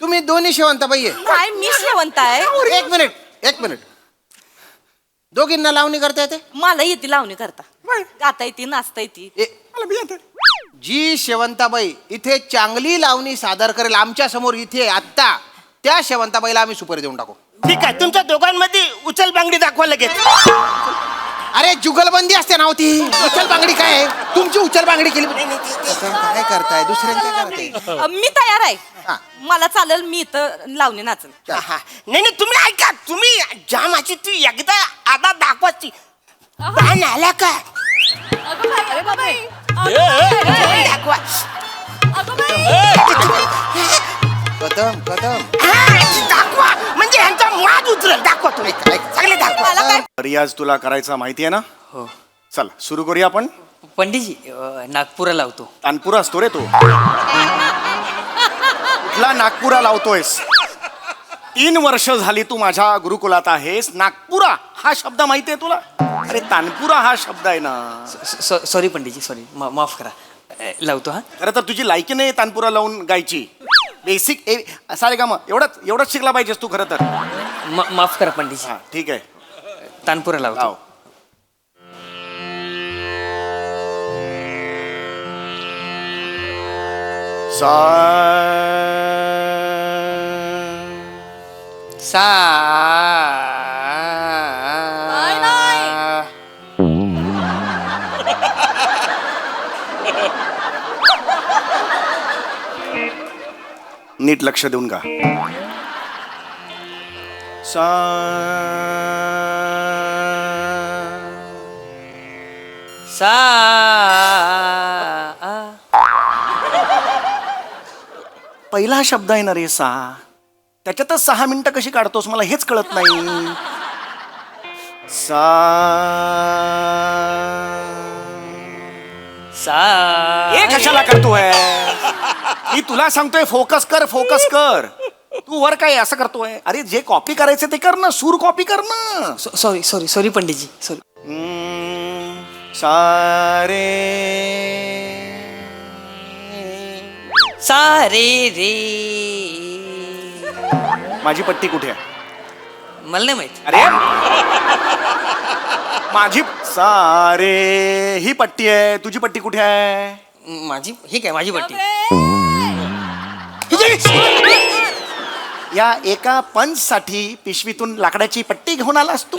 तुम्ही दोन्ही शेवंताबाई आहे. काय मी शेवंत आहे? एक मिनिट दोघींना लावणी करता येते? मला येते लावणी करता, गाता येते, नाचता येते. जी शेवंताबाई इथे चांगली लावणी सादर करेल आमच्या समोर इथे आत्ता, त्या शेवंताबाईला आम्ही सुपारी देऊन टाकू. ठीक आहे, तुमच्या दोघांमध्ये उचल बांगडी दाखवा लगेच. अरे जुगलबंदी असते ना होती. उचल बांगडी काय आहे? तुमची उचल बांगडी केली. काय करताय? दुसऱ्यांच्या करताय. मी तयार आहे. हा. मला चालेल, मी इथं लावणी नाचल. नाही तुम्ही ऐका, तुम्ही जामाची ती एकदा आधा दाखवाची आला का दाखवा. कदम दाखवा म्हणजे यांचा माज उतरेल. दाखवा तुम्ही, सगळे दाखवा. रियाज तुला करायचा माहिती आहे ना? हो. चल सुरू करूया आपण. पंडितजी नागपुरा लावतो. तानपुरा असतो रे तू. कुठला नागपुरा लावतोयस? 3 वर्ष झाली तू माझ्या गुरुकुलात आहेस. नागपुरा हा शब्द माहिती आहे तुला? अरे तानपुरा हा शब्द आहे ना. सॉरी पंडितजी, सॉरी, माफ करा. लावतो हा. खरं तर तुझी लायकी नाही तानपुरा लावून गायची. बेसिक सारे का मग एवढंच शिकला पाहिजेस तू खरं तर. माफ करा पंडितजी. हा ठीक आहे, तानपुरा लावतो. लाव. सा नीट लक्ष देऊन का. सा सा पहिला शब्द आहे ना रे सा. त्याच्यातच 6 मिनिटं कशी काढतोस मला हेच कळत नाही. सा सा हे कशाला करतोय? मी तुला सांगतोय फोकस कर. तू वर काय असं करतोय? अरे जे कॉपी करायचं ते कर ना. सूर कॉपी कर ना. सॉरी पंडितजी, सॉरी. सारे सारे रे. माझी पट्टी कुठे आहे? मला नाही माहित. अरे माझी सारे ही पट्टी आहे. तुझी पट्टी कुठे आहे? माझी ही काय माझी पट्टी. या एका पंच साठी पिशवीतून लाकडाची पट्टी घेऊन आलास तू.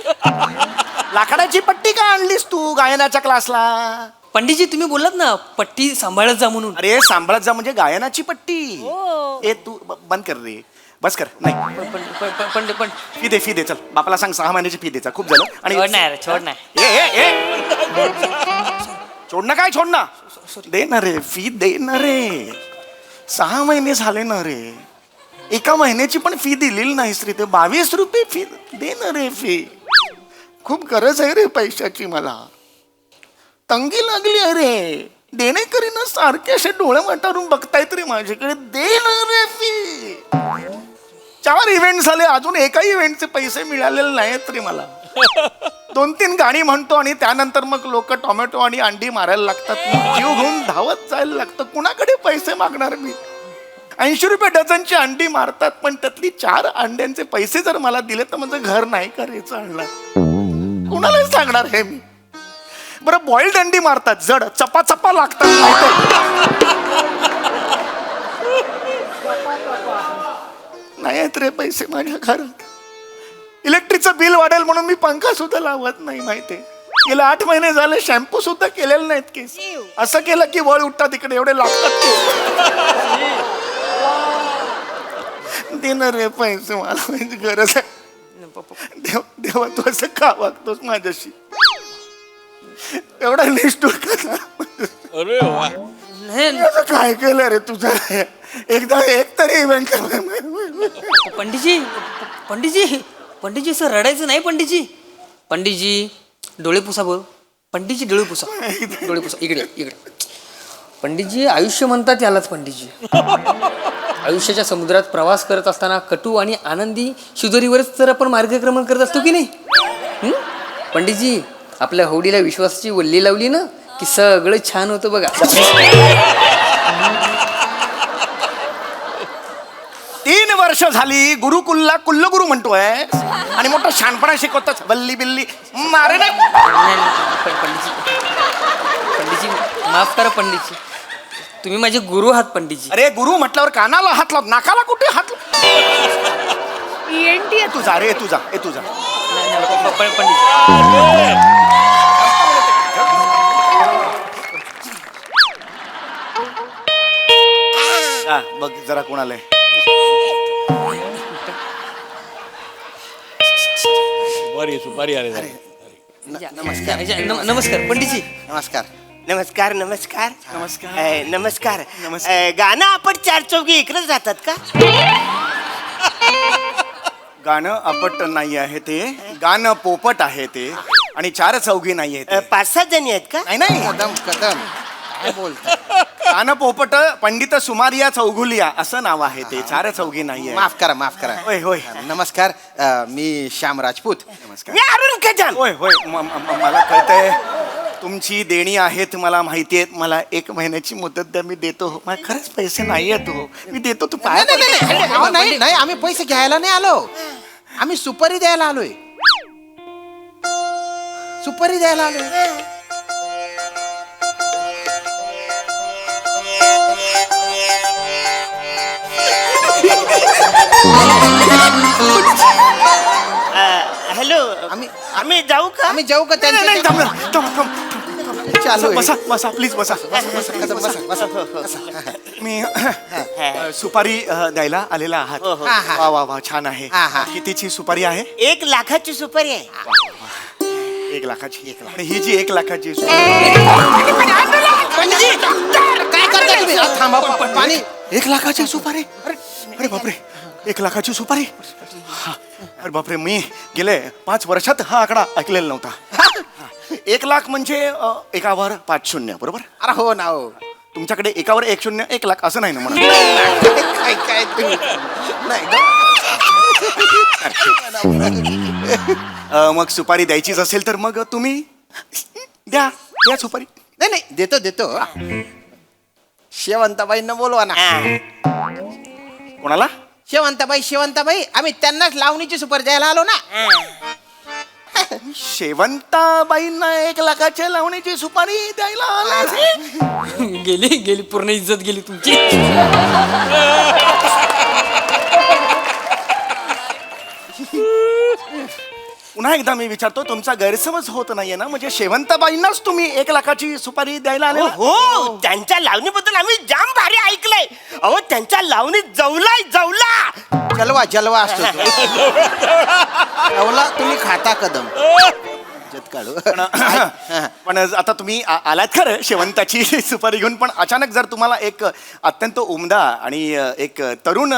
लाकडाची पट्टी का आणलीस तू गायनाच्या क्लासला? पंडितजी तुम्ही बोललात ना पट्टी सांभाळत जा म्हणून. अरे सांभाळत जा म्हणजे गायनाची पट्टी. ए तू बंद कर रे, बस कर. नाही पण फी दे चल. बापाला सांग 6 महिन्याची फी द्यायचा. खूप झालं. आणि छोड नाही. छोड ना. काय छोड ना? दे ना रे, फी दे ना रे. 6 महिने झाले ना रे. एका महिन्याची पण फी दिलेली नाहीस रे. ते 22 रुपये फी दे ना रे. फी खूप गरज आहे रे पैशाची. मला तंगी लागली अरे. देणेकरी ना सारखे असे डोळे वाटारून बघतायत रे माझ्याकडे. दे ना रे फी. 4 इव्हेंट झाले, अजून एकाही इव्हेंटचे पैसे मिळालेले नाहीत रे मला. 2-3 गाणी म्हणतो आणि त्यानंतर मग लोक टोमॅटो आणि अंडी मारायला लागतात. जीव घेऊन धावत जायला लागतं. कुणाकडे पैसे मागणार मी? 80 रुपये डझनची अंडी मारतात, पण त्यातली 4 अंड्यांचे पैसे जर मला दिले तर माझं घर नाही करायचं आणणार. कुणाला सांगणार हे मी? बरं बॉइल्ड अंडी मारतात, जड चपा लागतात. नाही आहेत रे पैसे माझ्या घरात. इलेक्ट्रिकचं बिल वाढेल म्हणून मी पंखा सुद्धा लावत नाही माहितीये. गेले 8 महिने झाले शॅम्पू सुद्धा केलेलं नाहीत केस. असं केलं की वळ उठतात इकडे, एवढे लागतात केस. देणार रे पैसे, मला माझी गरज आहे. देवा तू असं का वागतोस माझ्याशी? एवढा निष्ठुर का? काय केलं रे तुझं? एकदा एक तरी इव्हेंट कर. पंडितजी सर रडायचं नाही. पंडितजी डोळे पुसा बोल. पंडितजी डोळे पुसा. इकडे पंडितजी आयुष्य म्हणतात यालाच. पंडितजी आयुष्याच्या समुद्रात प्रवास करत असताना कटू आणि आनंदी शिदोरीवरच तर आपण मार्गक्रमण करत असतो की नाही? पंडितजी आपल्या होडीला विश्वासाची वल्ली लावली ना की सगळं छान होतं बघा. 3 वर्ष झाली गुरुकुलला कुल्लगुरू म्हणतोय आणि मोठा शहाणपणा शिकवतोस बल्ली बिल्ली मारे ना. पंडितजी माफ करा पंडितजी, तुम्ही माझे गुरु आहात पंडितजी. अरे गुरु म्हटल्यावर कानाला हात लाव, नाकाला कुठे हात लाव? ENT तुझा रे तुझा ए तुझा. पंडितजी हा, बघ जरा कोणाला सुपारी आले नमस्कार नमस्कार पंडितजी. नमस्कार नमस्कार नमस्कार नमस्कार. नमस्कार नमस्कार. गाणं आपण चार चौघी इकडेच जातात का? गाणं अपट नाही आहे ते, गाणं पोपट आहे ते, आणि चार चौघी नाही आहे ते. 5-6 जणी आहेत का? नाही नाही, कदम कदम काय बोलता? गाणं पोपट पंडित सुमारिया चौघुलिया असं नाव आहे ते, चार चौघी नाही आहे. माफ करा माफ करा. होय होय नमस्कार मी श्याम राजपूत. नमस्कार. मी अरुण खजान. होय होय मला कळतंय तुमची देणी आहेत मला माहिती आहेत. मला 1 महिन्याची मुदत द्या, मी देतो. मला खरंच पैसे नाही आहेत हो, मी देतो. तू पाय नाही, नाही, नाही, अहो, नाही नाही आम्ही पैसे घ्यायला नाही आलो, आम्ही सुपारी द्यायला आलोय. सुपारी द्यायला आलोय. हॅलो आम्ही आम्ही जाऊ का? आम्ही जाऊ का नाही, नाही, त्यांच्या थांब, थांब, थांब. चालू आहे. बसा बसा प्लीज बसा. कदम, बसा, बसा. मी सुपारी द्यायला आलेला आहात. हा, हा. वा वा वा छान आहे. हा, हा. कितीची सुपारी आहे? 1 लाखाची सुपारी आहे. 1 लाखाची. 1 लाख. आणि ही जी 1 लाखाची सुपारी काय करता तुम्ही? थांबा पाणी. 1 लाखाची सुपारी. अरे बापरे, 1 लाखाची सुपारी. हा. अरे बापरे, मी गेले 5 वर्षात हा आकडा ऐकलेला नव्हता. 1 लाख म्हणजे एकावर 5 शून्य बरोबर. अरे हो ना हो. तुमच्याकडे एकावर 1 शून्य 1 लाख असं नाही ना म्हणा. काय काय तुम्ही नाही. मग सुपारी द्यायचीच असेल तर मग तुम्ही द्या द्या सुपारी. नाही नाही देतो देतो. शेवंताबाईंना बोलवा ना. कोणाला? शेवंताबाई आम्ही त्यांनाच लावणीची सुपारी द्यायला आलो ना. शेवंताबाईंना 1 लाखाच्या लावणीची सुपारी द्यायला आला. गेली पूर्ण इज्जत गेली तुमची. पुन्हा एकदा मी विचारतो, तुमचा गैरसमज होत नाहीये ना? म्हणजे शेवंताबाईंनाच तुम्ही 1 लाखाची सुपारी द्यायला आले? हो त्यांच्या लावणीबद्दल आम्ही जाम भारी ऐकलंय. अहो त्यांच्या लावणीत जवला जलवा असतो तो. जवला तुम्ही खाता कदम इज्जत काढू. पण आता तुम्ही आलात खरं शेवंताची सुपारी घेऊन, पण अचानक जर तुम्हाला एक अत्यंत उमदा आणि एक तरुण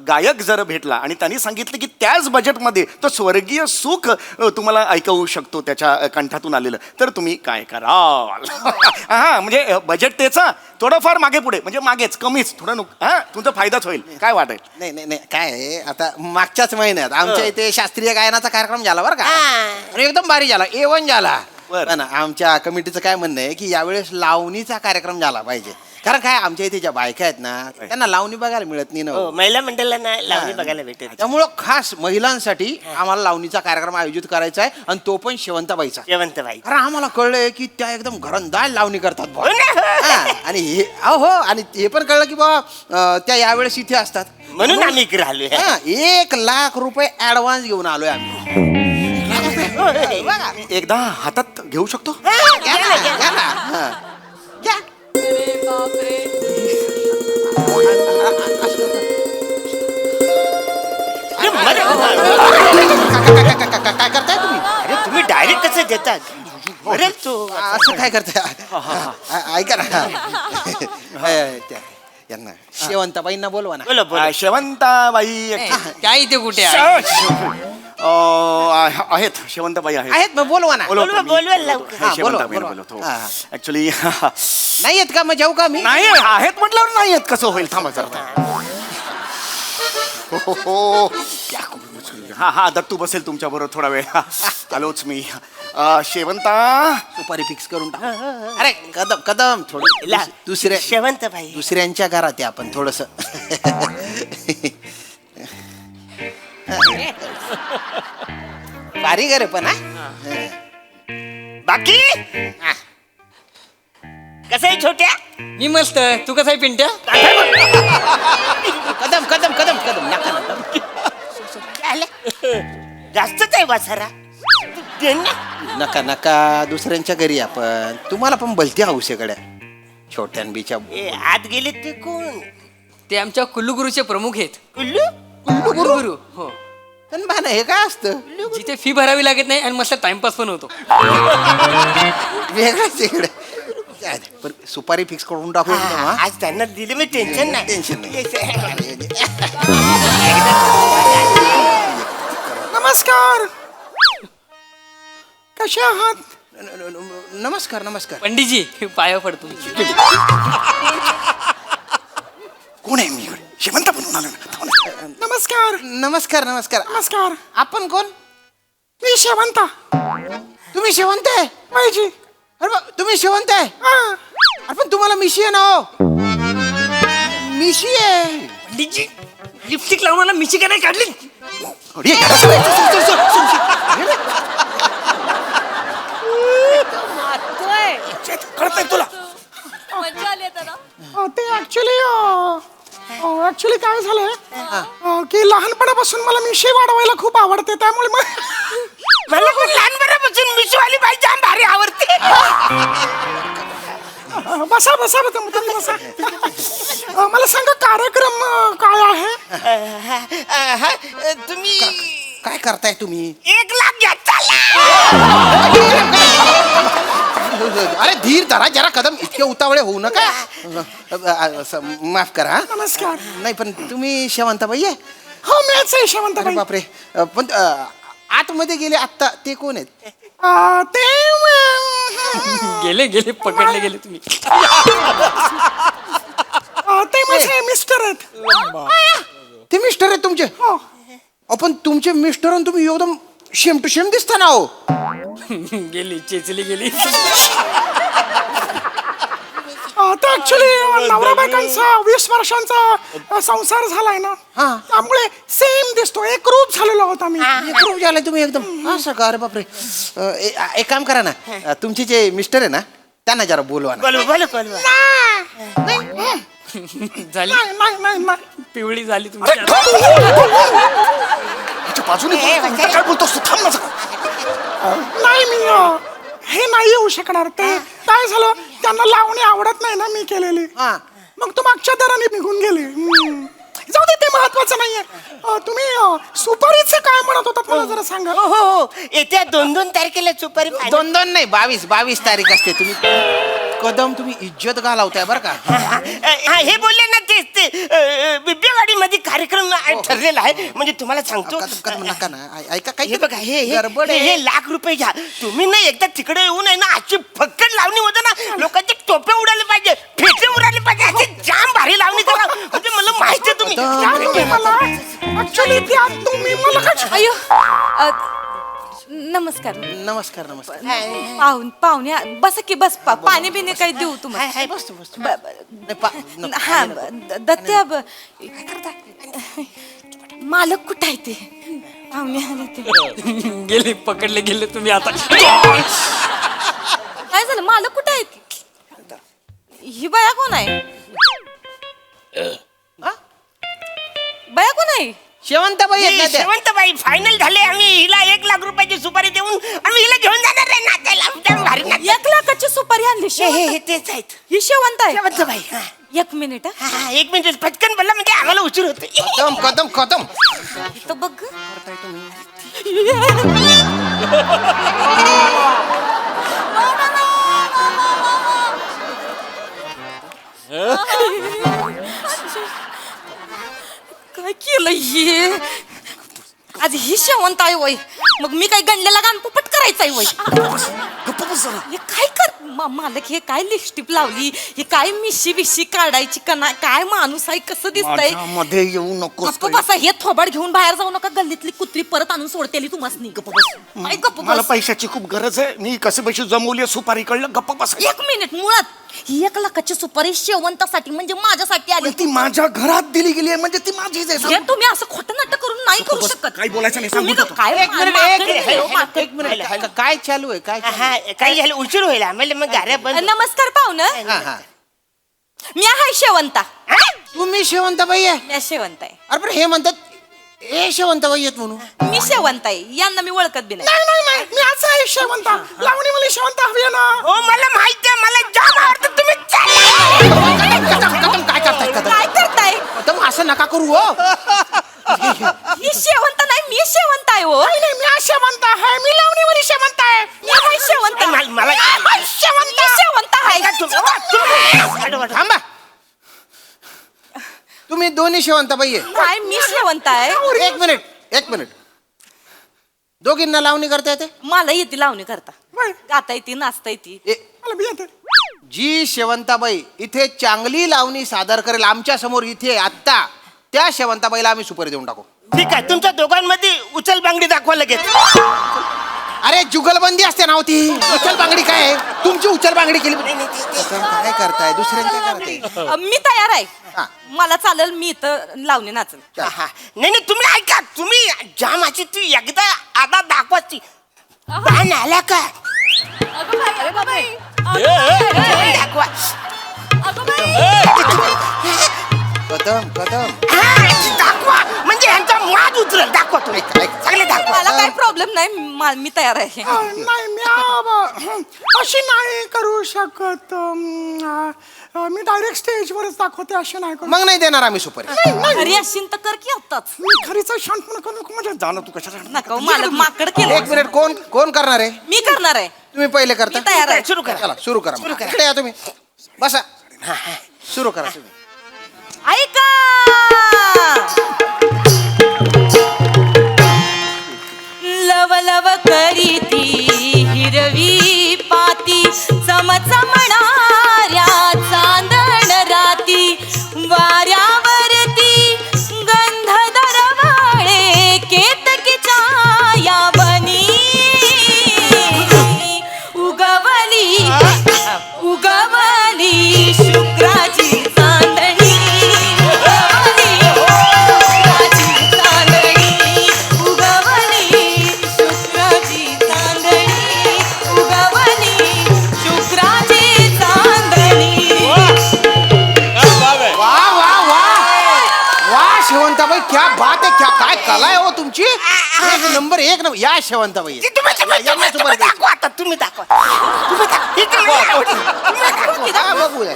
गायक जर भेटला आणि त्यांनी सांगितलं की त्याच बजेटमध्ये तो स्वर्गीय सुख तुम्हाला ऐकवू शकतो त्याच्या कंठातून आलेलं, तर तुम्ही काय कराल? हा म्हणजे बजेट त्याचा थोडंफार मागे पुढे, म्हणजे मागेच कमीच थोडं हा तुमचा फायदाच होईल. काय वाटेल? नाही नाही नाही काय आहे, आता मागच्याच महिन्यात आमच्या इथे शास्त्रीय गायनाचा कार्यक्रम झाला बरं का. आणि एकदम भारी झाला, A1 झाला. बरं. पण आमच्या कमिटीचं काय म्हणणं आहे की यावेळेस लावणीचा कार्यक्रम झाला पाहिजे. कारण काय आमच्या इथे ज्या बायका आहेत ना त्यांना लावणी बघायला मिळत नाही ना. महिला मंडळांना लावणी बघायला भेटेल. त्यामुळं खास महिलांसाठी आम्हाला लावणीचा कार्यक्रम आयोजित करायचा आहे, आणि तो पण शेवंताबाईचा. शेवंतबाई. कारण आम्हाला कळलंय की त्या एकदम घरंदाज लावणी करतात बुवा. हो ना? हा, आणि हे हो आणि हे पण कळलं की बाबा त्या यावेळेस इथे असतात म्हणून आम्ही इकडे आलोय. 1 लाख रुपये ऍडव्हान्स घेऊन आलोय आम्ही. बघा. एकदा हातात घेऊ शकतो? घ्या ना, घ्या ना. हा. घ्या. काय करताय तुम्ही? अरे तुम्ही डायरेक्ट कसं देतात? अरे तू असं काय करताय? ऐका ना. यांना शेवंताबाईंना बोलवा ना. बोला बोला. शेवंताबाई त्या इथे कुठे आहे? आहेत शेवंताबाई आहेत. आहेत मग बोलवा ना. बोलवा बोलवा लवकर. हा, शेवंताबाई बोलवा, बोलवतो. हा, हा. ऍक्च्युली नाही आहेत का? मग जाऊ का मी? नाही आहेत म्हटल्यावर नाही आहेत कसं होईल? थांबा जरा. हो. हा हा दत्तू बसेल तुमच्या बरोबर थोडा वेळ. आलोच मी. शेवंता सुपारी फिक्स करून टाक. अरे कदम कदम थोडं दुसऱ्या शेवंतबाई. दुसऱ्यांच्या घरात आहे आपण थोडस. कारीगर आहे पण हा बाकी कसं आहे छोट्या? मी मस्त तू कसा आहे पिंट्या? कदम कदम कदम कदम नका नका. जास्तच आहे वासरा. दे ना. नका नका दुसऱ्यांच्या घरी आपण तुम्हाला पण भलती हौस आहे गड्या छोट्यान बीच्या ए, आत गेले ते कोण? ते आमच्या कुल्लूगुरूचे प्रमुख आहेत. कुल्लू? कुल्लूगुरू हो. पण भाना हे काय असतं जिथे फी भरावी लागत नाही आणि मस्त टाइमपास पण होतो. वेगळाच इकडे जाऊ दे, पण सुपारी फिक्स करून टाकू एकदम, हा? आज त्यांना दिले मी टेन्शन नाही. टेन्शन नाही. नमस्कार. कसे आहात? नमस्कार नमस्कार. पंडितजी पाया पडतो. कोण आहे मी इकडे? शेवंत बनवून आलो ना. नमस्कार. नमस्कार नमस्कार. नमस्कार. आपण कोण? मी शेवंत. तुम्ही शेवंत आहे? पाहिजे. अरे तुम्ही शेवंत आहे? अरे पण तुम्हाला मिशी आहे ना हो? मिशी आहे. पंडितजी लिपस्टिक लावून मला मिशी का नाही काढली? अरे, कळत नाही तुला? मजा आली आता ना. ते ऍक्च्युली काय झालंय की लहानपणापासून मला मिशी वाढवायला खूप आवडते, त्यामुळे मला पण लहानपणापासून मिशवाली बाई जाम भारी आवडते. बसा बसा तुम्ही बसा. मला सांगा कार्यक्रम काय आहे? तुम्ही काय करताय तुम्ही? 1 लाख घ्या चालला. अरे धीर धरा जरा कदम इतके उतावळे होऊ नका. माफ करा हा. नमस्कार. नाही पण तुम्ही शेवंताबाई आहे? हो मीच आहे शेवंत. अरे बापरे. पण आतमध्ये गेले आत्ता ते कोण आहेत? ते गेले गेले पकडले गेले तुम्ही. ते माझे मिस्टर आहेत. ते मिस्टर आहेत तुमचे? हो. पण तुमचे मिस्टर आणि तुम्ही एकदम शेम टू शेम दिसता ना हो. गेली चेचली गेली. ते ऍक्च्युली नवरा बायकांचा 20 वर्षांचा संसार झालाय ना, हा. त्यामुळे सेम दिसतो. एक रूप झालेलो होता मी. खूप झालं तुम्ही एकदम असं का? अरे बापरे. एक काम करा ना, तुमचे जे मिस्टर आहे ना त्यांना जरा बोलवा ना. बोलवा. झाली नाही. पिवळी झाली तुमची. बाजूने काय बोलतोस तू? थांब ना जरा. नाही मी हे नाही येऊ शकणार. ते काय झालं, त्यांना लावणी आवडत नाही ना मी केलेली. हा. मग तू मागच्या दराने निघून गेले. जाऊ दे, ते महत्वाचं नाहीये. तुम्ही सुपारीचं काय म्हणत होतात मला जरा सांगा. हो येत्या 2 तारखेला सुपारी final. 2 नाही 22 तारीख असते. तुम्ही कदम तुम्ही इज्जत घालावताय बरं का. हे बोलले ना ते बिब्बेवाडी मध्ये कार्यक्रम ठरलेला आहे. म्हणजे तुम्हाला सांगतो. कदम नका ना. ऐका काय हे बघा हे गडबड आहे. हे लाख रुपये घ्या तुम्ही. ना एकदा तिकडे येऊन आहे ना अशी फक्कड लावणी होते ना, लोकांचे टोपे उडाले पाहिजे, फेटे उडाले पाहिजे, अशी जाम भारी लावणी करा. म्हणजे मला माहिती आहे तुम्ही ऍक्च्युली तुम्ही मला काय अयो नमस्कार. नमस्कार नमस्कार. पाहुण्या बस की बस. पाणी बिणी काही देऊ तुम्हाला? बसतो बसतो. हा दत्त्या मालक कुठं आहे ते? पाहुणे आले ते. गेले पकडले गेले तुम्ही आता. काय झालं? मालक कुठं आहेत? ही बाया कोण आहे? बाया कोण आहे? शेवंताबाई आहेत ना त्या? शेवंतबाई फायनल झाले. आम्ही हिला 1 लाख रुपयाची सुपारी देऊन आम्ही हिला घेऊन जाणार आहे नाचायला. जाम भारी नाच. 1 लाखाची सुपारी आणली. हे तेच आहेत ही शेवंत आहे. शेवंतबाई. 1 मिनिट. हा 1 मिनिट पटकन बोलला म्हणजे आम्हाला उशीर होते. कदम तो बघ. काय केलं हे? आज ही शेवंत आहे वय, मग मी काय गणलेला गाणपुपट करायचंय वय? हे काय कर मालक, हे काय लिपस्टिक लावली, हे काय मिशी बिशी काढायची का नाही? काय माणूस आहे, कसं दिसतंय? मध्ये येऊ नको. गप्प बसा. हे थोबाड घेऊन बाहेर जाऊ नका. गल्लीतली कुत्री परत आणून सोडतेली तुम्हासनी. काय गप्प मला बस. पैशाची खूप गरज आहे. मी कसे पैसे जमवली सुपारी कळलं. गप्प बस. 1 मिनिट. मुळात ही 1 लाखाची सुपारी शेवंतासाठी म्हणजे माझ्यासाठी आली. ती माझ्या घरात दिली गेली आहे म्हणजे ती माझीच आहे. हे तुम्ही असं खोटं नाटक करून नाही करू करू बस, शकत काही बोलायचं नाही, तुम्ही सांगू काय एक मिनिट माकड एक आहे, हो, माकड. एक मिनिट काय चालू आहे काय चालू आहे? हा काही झालं उशीर होईल आम्हाला मग गाड्या बंद नमस्कार पाहुणं हा हा मी आहे शेवंता तुम्ही शेवंताबाई आहे मी शेवंत आहे अरे पण हे म्हणतात ए शेवंताबाई येत म्हणून मी शेवंत आहे यांना मी ओळखत बी नाही नाही मी असं आहे शेवंता लावणी मला शेवंता हवी आहे ना. हो मला माहिती आहे मला जाम आवडतं तुम्ही चालला. कदम काय करताय कदम काय करताय कदम असं नका करू हो मी शेवंत नाही मी शेवंत आहे हो मी शेवंत आहे मी लावणीवाली शेवंत आहे. मी आहे शेवंत मला मी शेवंत आहे थांबा तुम्ही दोन्ही शेवंताबाई आहे काय मी शेवंत आहे एक मिनिट दोघींना लावणी करता येते मला येते लावणी करता गाता येते नाचता येते जी शेवंताबाई इथे चांगली लावणी सादर करेल आमच्या समोर इथे आत्ता त्या शेवंताबाईला आम्ही सुपारी देऊन टाकू ठीक आहे तुमच्या दोघांमध्ये उचल बांगडी दाखवा लगेच अरे जुगलबंदी असते ना हो ती उचल बांगडी काय आहे? तुमची उचल बांगडी केली काय करताय दुसऱ्यांच्या करताय मी तयार हा. आहे मला चालेल मी इथं लावणी नाचल हा. नाही तुम्ही ऐका तुम्ही जामाची ती एकदा आता दाखवाची बाण आला का दाखवा कदम दाखवा म्हणजे यांचा माज उतरेल दाखवा तुम्ही चांगले दाखवा मला काय प्रॉब्लेम नाही मी तयार आहे नाही मी अशी नाही करू शकत मी डायरेक्ट स्टेजवरच दाखवते अशी नाही करू. मग नाही देणार आम्ही सुपारी अरे अशिन तर कर की आत्ताच मी खरीच शांतपणे करू नको म्हणजे जाणं तू कशासाठी नका हो, मालक माकड केलं एक मिनिट कोण करणार आहे मी करणार आहे तुम्ही पहिले करता मी तयार आहे. सुरू करा चला सुरू करा मग. इकडे या तुम्ही बसा सुरू करा तुम्ही ऐका लव लव करीती हिरवी पाती चमचमणाऱ्या चांदण राती वाऱ्यावरती गंध दरवळे केतकीच्या या बनी उगवली शुक्राची चांदणी शेवंताबाई क्या बात आहे क्या काय कला आहे हो तुमची एक नंबर या शेवंताबाई यांना सुपारी द्यायची. दाखवा आता तुम्ही दाखवा तुम्ही दाखवा. इकडे मला आवडलं. तुम्ही दाखवा. हा, बघूया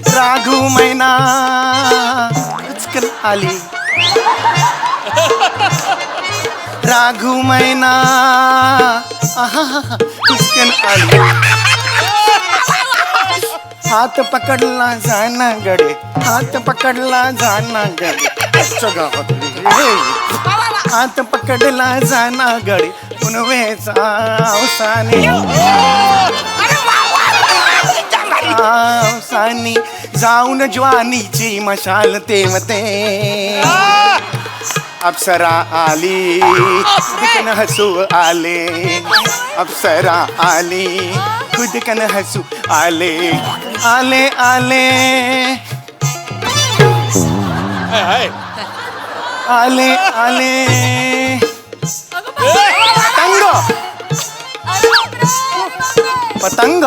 राघू मैना उचकन आली राघू मैना उचकन आली हात पकडला जाना गडे हात पकडला जाना गडे हात पकडला जाना गडे पुनवेचा अवसाने सानी जाऊन ज्वानीची मशाल तेवते अप्सरा आली खुदकन हसू आले अप्सरा आली खुदकन हसू आले आले आले आले आले पतंग पतंग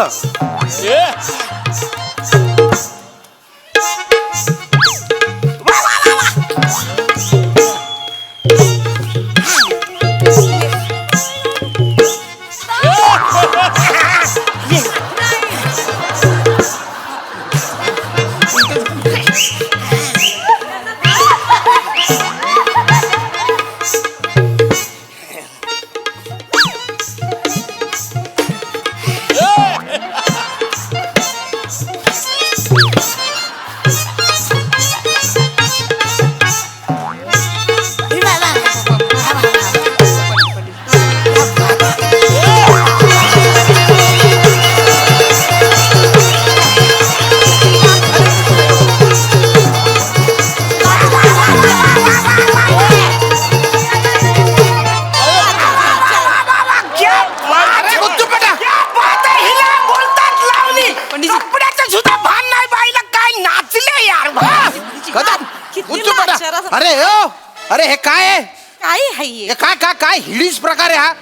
अरे ओ अरे हे काय आहे काय आहे हे? हे काय काय काय हिडीस प्रकार आहे हा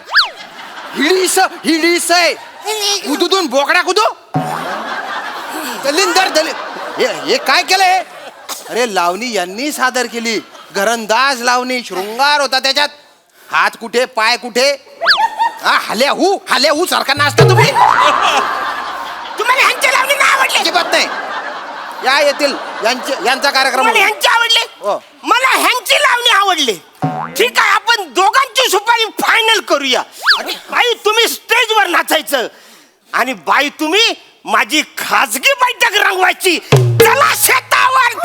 हिडीस हिडीस आहे कुदून बोकड्या कुदू दलिंदर हे काय केलंय अरे लावणी यांनी सादर केली घरंदाज लावणी शृंगार होता त्याच्यात हात कुठे पाय कुठे हाल्या हू सारखा नाचता तुम्ही तुम्हाला ह्यांची लावणी नाही आवडली अजिबात नाही या येतील यांचा कार्यक्रम तुम्हाला होईल. ह्यांची आवडली हो. मला ह्यांची लावणी आवडली ठीक आहे आपण दोघांची सुपारी फायनल करूया बाई तुम्ही स्टेजवर नाचायचं आणि बाई तुम्ही माझी खाजगी बैठक रंगवायची चला शेतावर